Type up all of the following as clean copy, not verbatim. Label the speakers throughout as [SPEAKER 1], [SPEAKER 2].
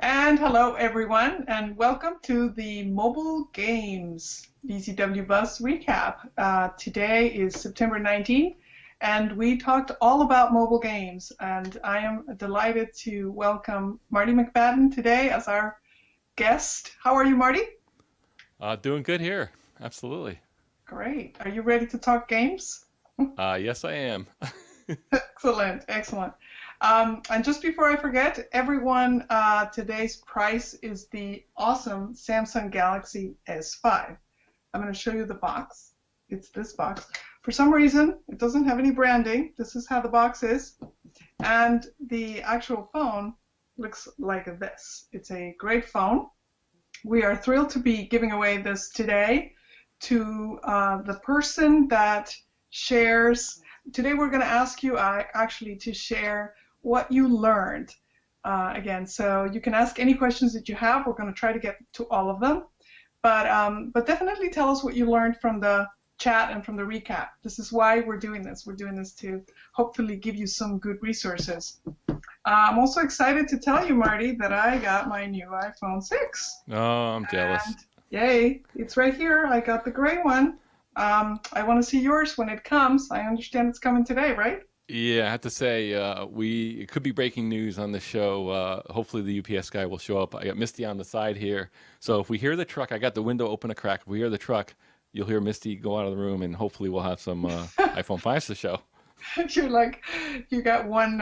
[SPEAKER 1] And hello, everyone, and welcome to the Mobile Games VZWBuzz recap. Today is September 19th, and we talked all about mobile games. And I am delighted to welcome Marty McPadden today as our guest. How are you, Marty?
[SPEAKER 2] Doing good here. Absolutely.
[SPEAKER 1] Great. Are you ready to talk games?
[SPEAKER 2] Yes, I am.
[SPEAKER 1] Excellent, excellent. And just before I forget, everyone, today's price is the awesome Samsung Galaxy S5. I'm going to show you the box. It's this box. For some reason, it doesn't have any branding. This is how the box is. And the actual phone looks like this. It's a great phone. We are thrilled to be giving away this today to the person that shares. Today we're going to ask you actually to share what you learned. Again, so you can ask any questions that you have. We're going to try to get to all of them. But definitely tell us what you learned from the chat and from the recap. This is why we're doing this. We're doing this to hopefully give you some good resources. I'm also excited to tell you, Marty, that I got my new iPhone 6.
[SPEAKER 2] Oh, I'm jealous.
[SPEAKER 1] And yay, it's right here. I got the gray one. I want to see yours when it comes. I understand it's coming today, right?
[SPEAKER 2] Yeah, I have to say, it could be breaking news on the show. Hopefully, the UPS guy will show up. I got Misty on the side here, so if we hear the truck, I got the window open a crack. If we hear the truck, you'll hear Misty go out of the room, and hopefully, we'll have some iPhone 5s to show.
[SPEAKER 1] You're like, you got one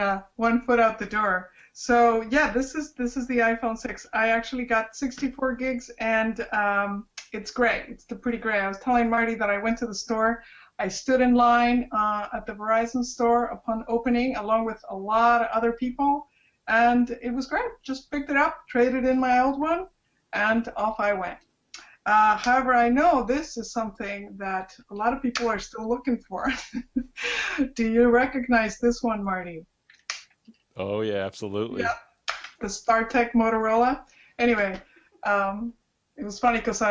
[SPEAKER 1] foot out the door. So yeah, this is the iPhone 6. I actually got 64 gigs, and it's gray. It's the pretty gray. I was telling Marty that I went to the store. I stood in line at the Verizon store upon opening, along with a lot of other people, and it was great. Just picked it up, traded in my old one, and off I went. However, I know this is something that a lot of people are still looking for. Do you recognize this one, Marty?
[SPEAKER 2] Oh yeah, absolutely.
[SPEAKER 1] Yeah, the StarTech Motorola. Anyway, it was funny because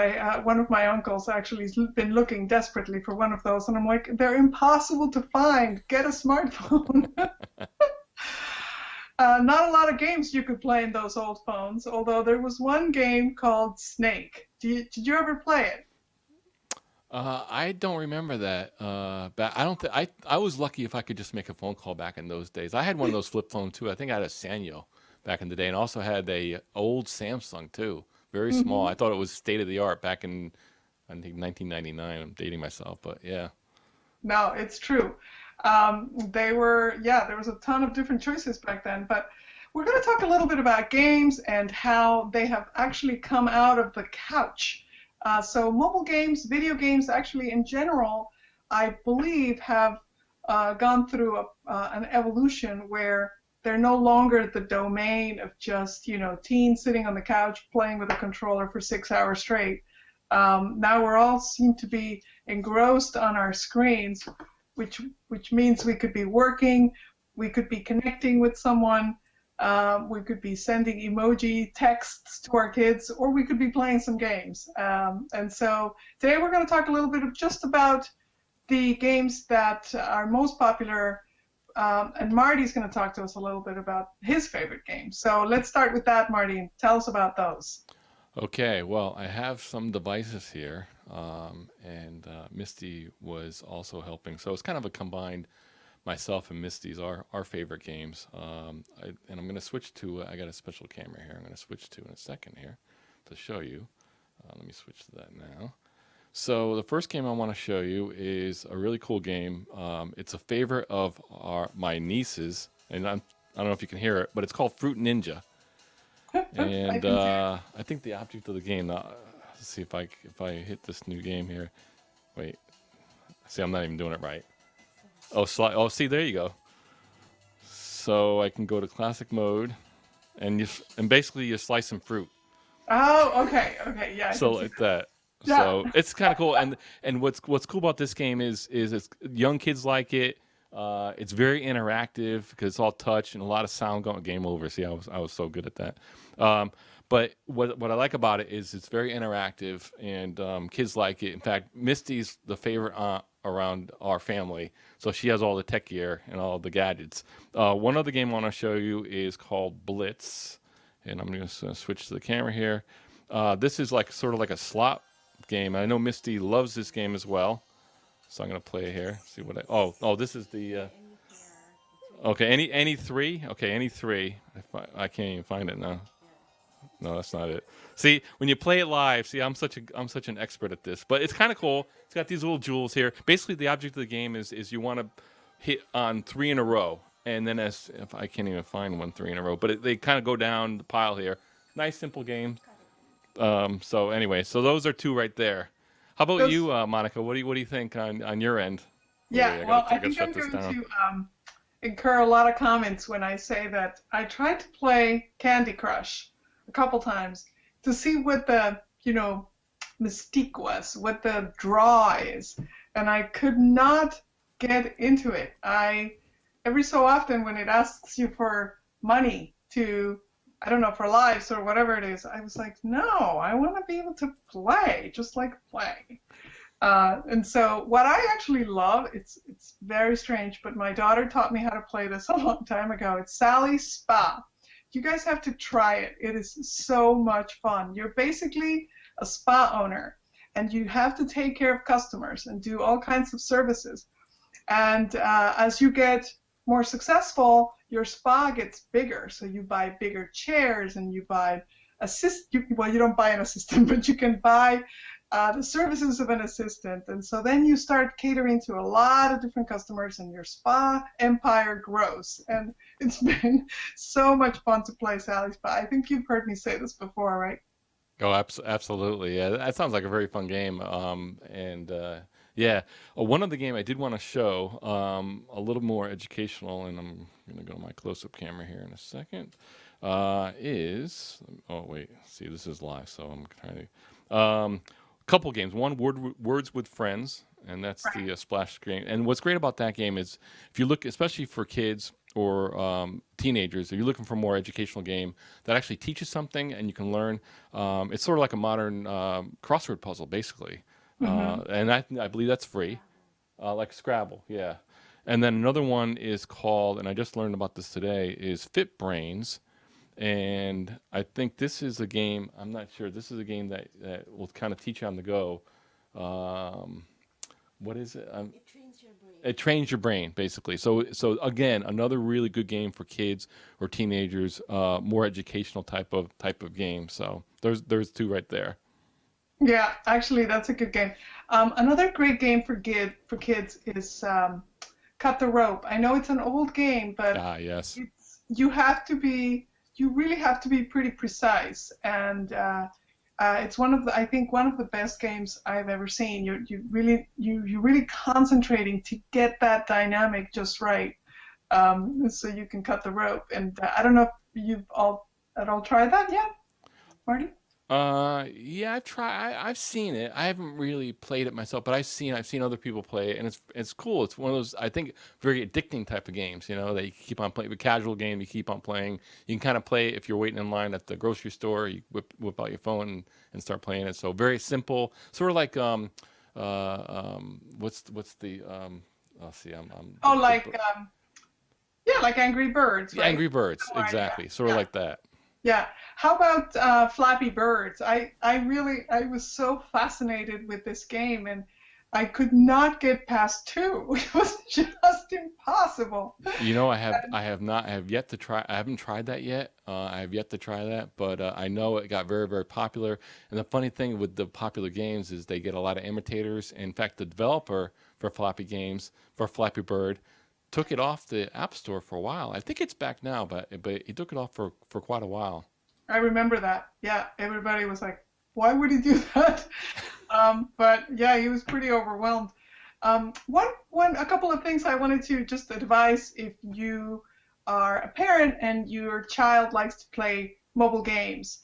[SPEAKER 1] one of my uncles actually has been looking desperately for one of those, and I'm like, they're impossible to find. Get a smartphone. Not a lot of games you could play in those old phones, although there was one game called Snake. Did you ever play it?
[SPEAKER 2] I don't remember that. But I don't think I was lucky if I could just make a phone call back in those days. I had one of those flip phones too. I think I had a Sanyo back in the day, and also had a old Samsung too, very small.
[SPEAKER 1] Hmm.
[SPEAKER 2] I thought it was state of the art back in I think 1999. I'm dating myself, but yeah.
[SPEAKER 1] No, it's true. Yeah, there was a ton of different choices back then, but we're going to talk a little bit about games and how they have actually come out of the couch. So mobile games, video games, actually in general, I believe have gone through an evolution where they're no longer the domain of just, teens sitting on the couch playing with a controller for 6 hours straight. Now we're all seem to be engrossed on our screens, which which means we could be working, we could be connecting with someone, we could be sending emoji texts to our kids, or we could be playing some games. And so today we're going to talk a little bit of just about the games that are most popular. And Marty's going to talk to us a little bit about his favorite games. So let's start with that, Marty, and tell us about those.
[SPEAKER 2] Okay, well, I have some devices here, and Misty was also helping. So it's kind of a combined myself and Misty's our favorite games. And I'm going to switch to, I got a special camera here I'm going to switch to in a second here to show you. Let me switch to that now. So the first game I want to show you is a really cool game. It's a favorite of my nieces, and I don't know if you can hear it, but it's called Fruit Ninja.
[SPEAKER 1] I
[SPEAKER 2] And
[SPEAKER 1] can see.
[SPEAKER 2] I think the object of the game. Let's see if I hit this new game here. Wait, see, I'm not even doing it right. Oh, see, there you go. So I can go to classic mode, and basically you slice some fruit.
[SPEAKER 1] Oh, okay, okay, yeah, I
[SPEAKER 2] So
[SPEAKER 1] can see
[SPEAKER 2] like
[SPEAKER 1] that.
[SPEAKER 2] that.
[SPEAKER 1] Yeah.
[SPEAKER 2] So it's kind of cool. And what's cool about this game is it's young kids like it. It's very interactive because it's all touch and a lot of sound going. Game over. See, I was so good at that. Um, but what I like about it is it's very interactive and kids like it. In fact, Misty's the favorite aunt around our family, so she has all the tech gear and all the gadgets. One other game I want to show you is called Blitz, and I'm going to switch to the camera here. This is like sort of like a slot game. I know Misty loves this game as well, so I'm going to play here. See what I. Oh, this is the. Okay, any three. Okay, any three. I can't even find it now. No, that's not it. See, when you play it live, see, I'm such an expert at this, but it's kind of cool. It's got these little jewels here. Basically, the object of the game is you want to hit on 3 in a row, and then if I can't even find 3 in a row, but they kind of go down the pile here. Nice, simple game. So anyway, so those are 2 right there. How about
[SPEAKER 1] Those,
[SPEAKER 2] you, Monica? What do you think on your end? Oh, wait,
[SPEAKER 1] yeah, well,
[SPEAKER 2] I
[SPEAKER 1] I
[SPEAKER 2] gotta
[SPEAKER 1] think
[SPEAKER 2] shut
[SPEAKER 1] I'm
[SPEAKER 2] this
[SPEAKER 1] going
[SPEAKER 2] down.
[SPEAKER 1] to incur a lot of comments when I say that I tried to play Candy Crush a couple times to see what the, mystique was, what the draw is, and I could not get into it. Every so often when it asks you for money to, I don't know, for lives or whatever it is, I was like, no, I want to be able to play, just like play. And so what I actually love, it's very strange, but my daughter taught me how to play this a long time ago. It's Sally's Spa. You guys have to try it. It is so much fun. You're basically a spa owner, and you have to take care of customers and do all kinds of services. And as you get more successful, your spa gets bigger. So you buy bigger chairs and you buy well, you don't buy an assistant, but you can buy the services of an assistant. And so then you start catering to a lot of different customers and your spa empire grows. And it's been so much fun to play Sally's Spa. I think you've heard me say this before, right?
[SPEAKER 2] Oh, absolutely. Yeah, that sounds like a very fun game. And yeah, one other game I did want to show, a little more educational, and I'm going to go to my close-up camera here in a second. Is oh wait, see this is live, so I'm trying to. Couple games. One, Words with Friends, and that's
[SPEAKER 1] Right.
[SPEAKER 2] the splash game. And what's great about that game is if you look, especially for kids or teenagers, if you're looking for a more educational game that actually teaches something and you can learn, it's sort of like a modern crossword puzzle, basically.
[SPEAKER 1] Mm-hmm.
[SPEAKER 2] And I believe that's free, like Scrabble, yeah. And then another one is called, and I just learned about this today, is Fit Brains. And I think this is a game, I'm not sure, this is a game that will kind of teach you on the go. Um, what is it?
[SPEAKER 3] It trains your brain.
[SPEAKER 2] It trains your brain, basically. So again, another really good game for kids or teenagers, more educational type of game. So there's 2 right there.
[SPEAKER 1] Yeah, actually, that's a good game. Another great game for kids is Cut the Rope. I know it's an old game, but
[SPEAKER 2] Ah, yes.
[SPEAKER 1] you have to be, you really have to be pretty precise, and it's I think one of the best games I've ever seen. You're really concentrating to get that dynamic just right, so you can cut the rope. And I don't know if you've all at all tried that yet, Marty?
[SPEAKER 2] Yeah, I've seen it. I haven't really played it myself, but I've seen other people play it, and it's cool. It's one of those, I think, very addicting type of games. That you keep on playing. A casual game, you keep on playing. You can kind of play if you're waiting in line at the grocery store. You whip out your phone and start playing it. So very simple, sort of like what's the I'll see, I'm
[SPEAKER 1] Oh, like yeah, like Angry Birds,
[SPEAKER 2] the
[SPEAKER 1] right?
[SPEAKER 2] Angry Birds,
[SPEAKER 1] Oh, yeah,
[SPEAKER 2] exactly, sort of
[SPEAKER 1] yeah.
[SPEAKER 2] like that.
[SPEAKER 1] Yeah. How about Flappy Birds? I was so fascinated with this game, and I could not get past 2. It was just impossible.
[SPEAKER 2] I have yet to try. I haven't tried that yet. I have yet to try that, but I know it got very, very popular. And the funny thing with the popular games is they get a lot of imitators. In fact, the developer for Flappy Bird, took it off the App Store for a while. I think it's back now, but he took it off for quite a while.
[SPEAKER 1] I remember that. Yeah, everybody was like, "Why would he do that?" But yeah, he was pretty overwhelmed. A couple of things I wanted to just advise if you are a parent and your child likes to play mobile games.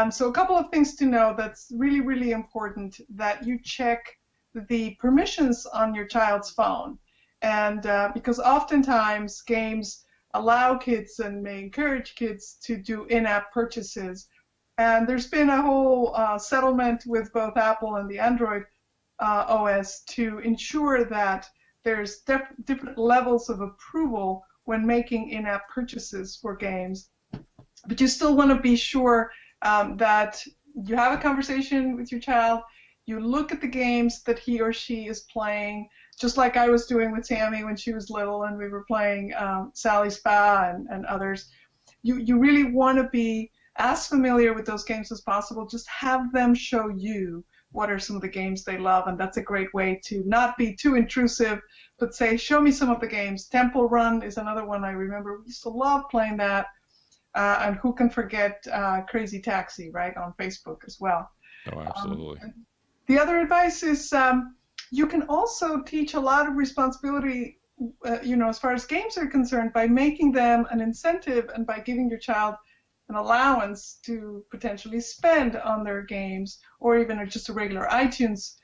[SPEAKER 1] So a couple of things to know that's really, really important that you check the permissions on your child's phone. And because oftentimes games allow kids and may encourage kids to do in-app purchases. And there's been a whole settlement with both Apple and the Android OS to ensure that there's different levels of approval when making in-app purchases for games. but you still want to be sure that you have a conversation with your child. You look at the games that he or she is playing, just like I was doing with Tammy when she was little and we were playing Sally Spa and others. You really want to be as familiar with those games as possible. Just have them show you what are some of the games they love, and that's a great way to not be too intrusive, but say, show me some of the games. Temple Run is another one I remember. We used to love playing that. And who can forget Crazy Taxi, right, on Facebook as well.
[SPEAKER 2] Oh, absolutely.
[SPEAKER 1] The other advice is you can also teach a lot of responsibility, as far as games are concerned, by making them an incentive and by giving your child an allowance to potentially spend on their games, or even just a regular iTunes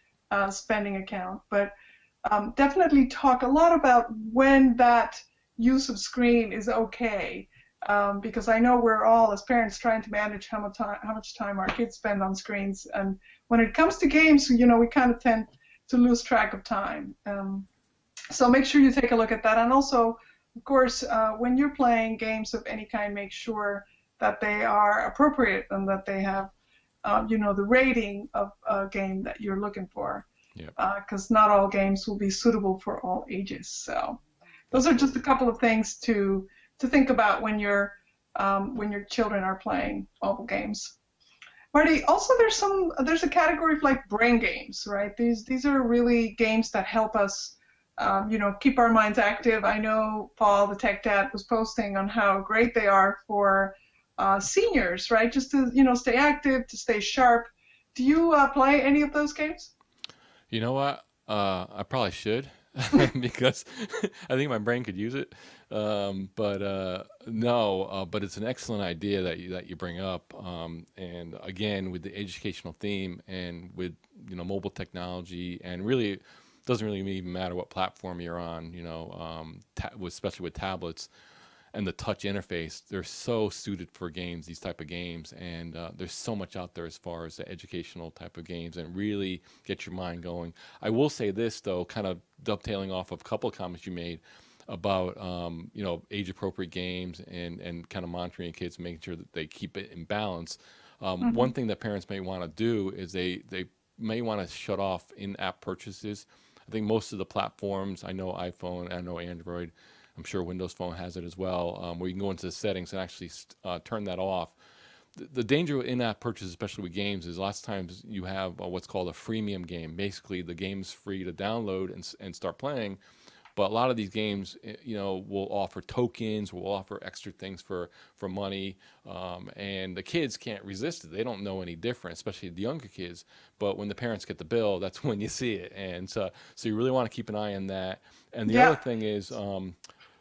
[SPEAKER 1] spending account. But definitely talk a lot about when that use of screen is okay. Because I know we're all, as parents, trying to manage how much time our kids spend on screens. And when it comes to games, we kind of tend to lose track of time. So make sure you take a look at that. And also, of course, when you're playing games of any kind, make sure that they are appropriate and that they have, the rating of a game that you're looking for. Because not all games will be suitable for all ages. So those are just a couple of things to think about when your children are playing mobile games. Marty, also there's a category of like brain games, right? These are really games that help us, keep our minds active. I know Paul, the tech dad, was posting on how great they are for seniors, right? Just to stay active, to stay sharp. Do you play any of those games?
[SPEAKER 2] You know what? I probably should because I think my brain could use it. But no, but it's an excellent idea that you bring up. And again, with the educational theme and with mobile technology, and really, it doesn't really even matter what platform you're on. Especially with tablets and the touch interface, they're so suited for games, these type of games, and there's so much out there as far as the educational type of games and really get your mind going. I will say this though, kind of dovetailing off of a couple of comments you made about age appropriate games and kind of monitoring kids, making sure that they keep it in balance. One thing that parents may want to do is they may want to shut off in-app purchases. I think most of the platforms, I know iPhone, I know Android, I'm sure Windows Phone has it as well, where you can go into the settings and actually turn that off. The danger with in-app purchases, especially with games, is lots of times you have what's called a freemium game. Basically, the game's free to download and start playing, but a lot of these games, will offer tokens, will offer extra things for money, and the kids can't resist it. They don't know any different, especially the younger kids. But when the parents get the bill, that's when you see it, and so you really want to keep an eye on that. And the other thing is,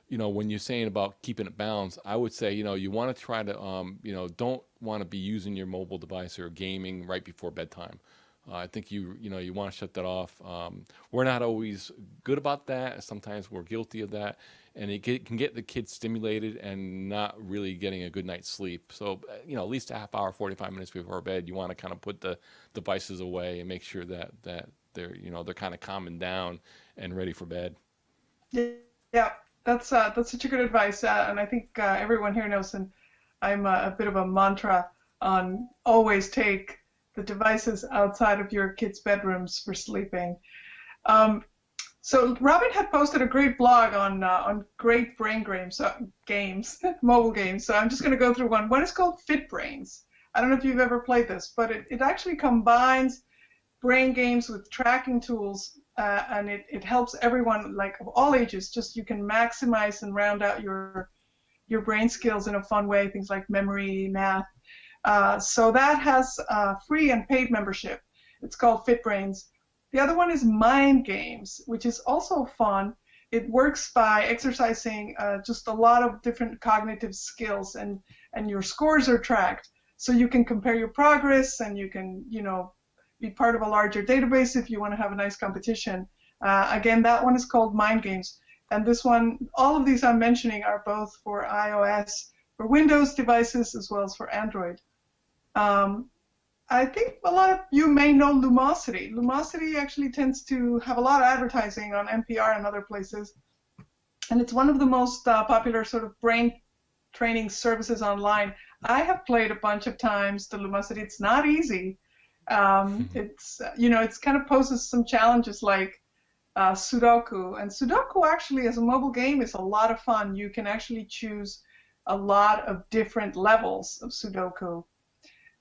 [SPEAKER 2] when you're saying about keeping it balanced, I would say, you want to try to, don't want to be using your mobile device or gaming right before bedtime. I think you want to shut that off. We're not always good about that. Sometimes we're guilty of that, and it can get the kids stimulated and not really getting a good night's sleep. So, at least a half hour, 45 minutes before bed, you want to kind of put the devices away and make sure that they're kind of calming down and ready for bed.
[SPEAKER 1] Yeah, that's such a good advice, and I think everyone here knows, and I'm a bit of a mantra on always take the devices outside of your kids' bedrooms for sleeping. So Robin had posted a great blog on great brain games, mobile games. So I'm just going to go through one. One is called Fit Brains. I don't know if you've ever played this, but it actually combines brain games with tracking tools, and it helps everyone, like of all ages. Just you can maximize and round out your brain skills in a fun way. Things like memory, math. So that has free and paid membership. It's called FitBrains. The other one is Mind Games, which is also fun. It works by exercising just a lot of different cognitive skills, and your scores are tracked. So you can compare your progress, and you can, be part of a larger database if you want to have a nice competition. Again, that one is called Mind Games. And this one, all of these I'm mentioning are both for iOS, for Windows devices, as well as for Android. I think a lot of you may know Lumosity. Lumosity actually tends to have a lot of advertising on NPR and other places, and it's one of the most popular sort of brain training services online. I have played a bunch of times the Lumosity. It's not easy. It's it's kind of poses some challenges like Sudoku. And Sudoku actually, as a mobile game, is a lot of fun. You can actually choose a lot of different levels of Sudoku.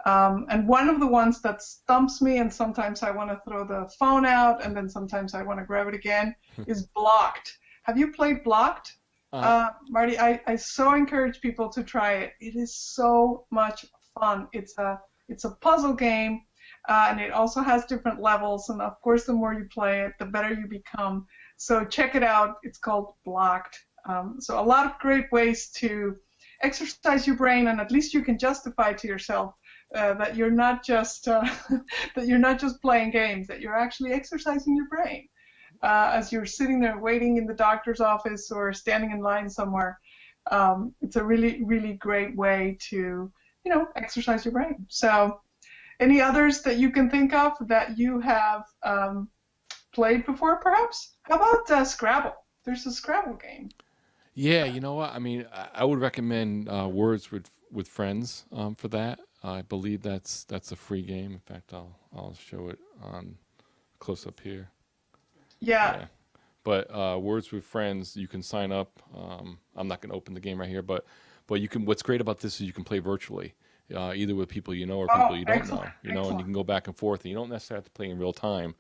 [SPEAKER 1] And one of the ones that stumps me, and sometimes I want to throw the phone out, and then sometimes I want to grab it again, is Blocked. Have you played Blocked? Marty, I so encourage people to try it. It is so much fun. It's a puzzle game, and it also has different levels. And of course, the more you play it, the better you become. So check it out. It's called Blocked. So a lot of great ways to exercise your brain, and at least you can justify to yourself that you're not just that you're not just playing games, that you're actually exercising your brain as you're sitting there waiting in the doctor's office or standing in line somewhere. It's a really, really great way to, exercise your brain. So, any others that you can think of that you have played before, perhaps? How about Scrabble? There's a Scrabble game.
[SPEAKER 2] Yeah, you know what? I mean, I would recommend Words with Friends for that. I believe that's a free game. In fact, I'll show it on close up here.
[SPEAKER 1] Yeah.
[SPEAKER 2] But Words with Friends, you can sign up. I'm not going to open the game right here, but you can. What's great about this is you can play virtually, either with people you know or people you don't know. And you can go back and forth, and you don't necessarily have to play in real time.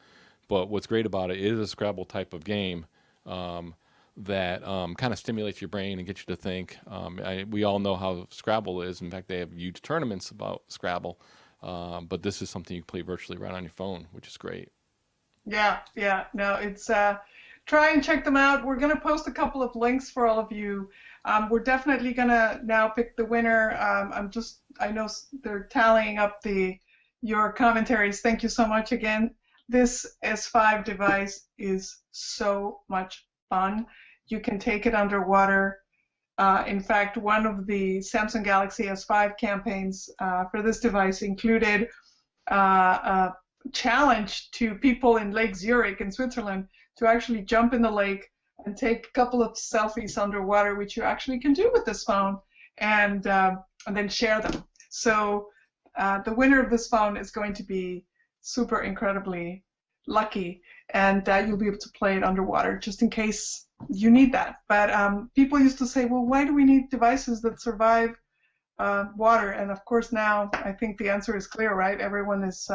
[SPEAKER 2] But what's great about it is a Scrabble type of game that kind of stimulates your brain and gets you to think. We all know how Scrabble is. In fact, they have huge tournaments about Scrabble. But this is something you can play virtually right on your phone, which is great.
[SPEAKER 1] Yeah. No, it's try and check them out. We're gonna post a couple of links for all of you. We're definitely gonna now pick the winner. I know they're tallying up your commentaries. Thank you so much again. This S5 device is so much fun. You can take it underwater. In fact, one of the Samsung Galaxy S5 campaigns for this device included a challenge to people in Lake Zurich in Switzerland to actually jump in the lake and take a couple of selfies underwater, which you actually can do with this phone, and then share them. So the winner of this phone is going to be super incredibly lucky, and you'll be able to play it underwater just in case you need that. But people used to say, well, why do we need devices that survive water? And of course now I think the answer is clear, right? Everyone has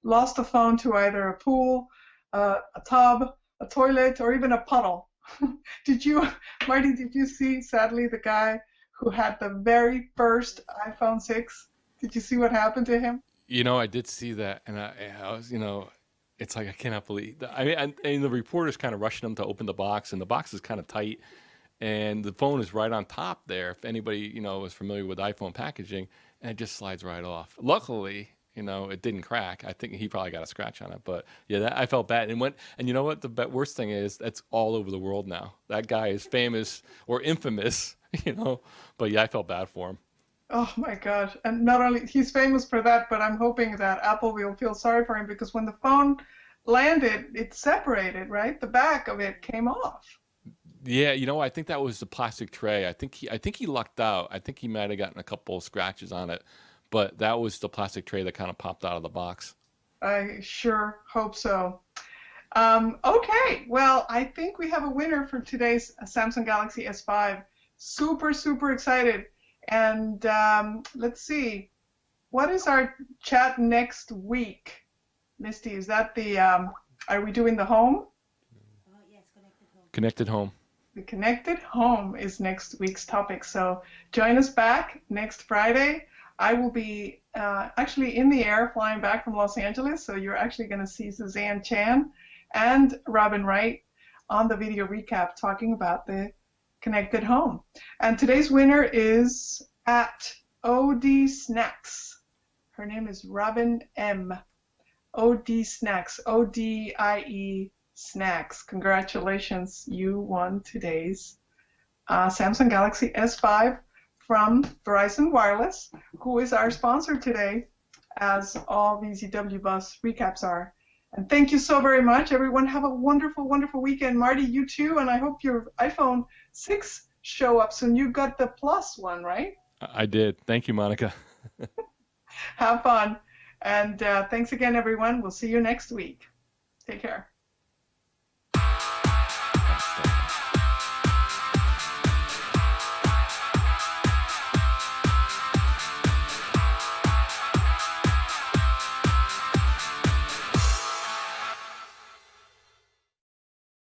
[SPEAKER 1] lost a phone to either a pool, a tub, a toilet, or even a puddle. Marty, did you see, sadly, the guy who had the very first iPhone 6? Did you see what happened to him?
[SPEAKER 2] I did see that, and I was, it's like I cannot believe. I mean, and the reporter's kind of rushing him to open the box, and the box is kind of tight, and the phone is right on top there. If anybody is familiar with iPhone packaging, and it just slides right off. Luckily, it didn't crack. I think he probably got a scratch on it, but yeah, I felt bad. And you know what? The worst thing is that's all over the world now. That guy is famous or infamous, But yeah, I felt bad for him.
[SPEAKER 1] Oh my gosh. And not only he's famous for that, but I'm hoping that Apple will feel sorry for him because when the phone landed, it separated, right? The back of it came off.
[SPEAKER 2] Yeah, I think that was the plastic tray. I think he lucked out. I think he might have gotten a couple of scratches on it, but that was the plastic tray that kind of popped out of the box.
[SPEAKER 1] I sure hope so. Okay, well, I think we have a winner for today's Samsung Galaxy S5. Super, super excited. And let's see, what is our chat next week? Misty, is that are we doing the home?
[SPEAKER 3] Yes, connected home.
[SPEAKER 2] Connected home.
[SPEAKER 1] The connected home is next week's topic. So join us back next Friday. I will be actually in the air flying back from Los Angeles. So you're actually going to see Suzanne Chan and Robin Wright on the video recap talking about the connected home. And today's winner is at OD Snacks. Her name is Robin M. OD Snacks, ODIE Snacks. Congratulations, you won today's Samsung Galaxy S5 from Verizon Wireless, who is our sponsor today, as all VZWBuzz recaps are. And thank you so very much, everyone. Have a wonderful, wonderful weekend. Marty, you too, and I hope your iPhone 6 show up soon. You got the Plus one, right?
[SPEAKER 2] I did. Thank you, Monica.
[SPEAKER 1] Have fun. And thanks again, everyone. We'll see you next week. Take care.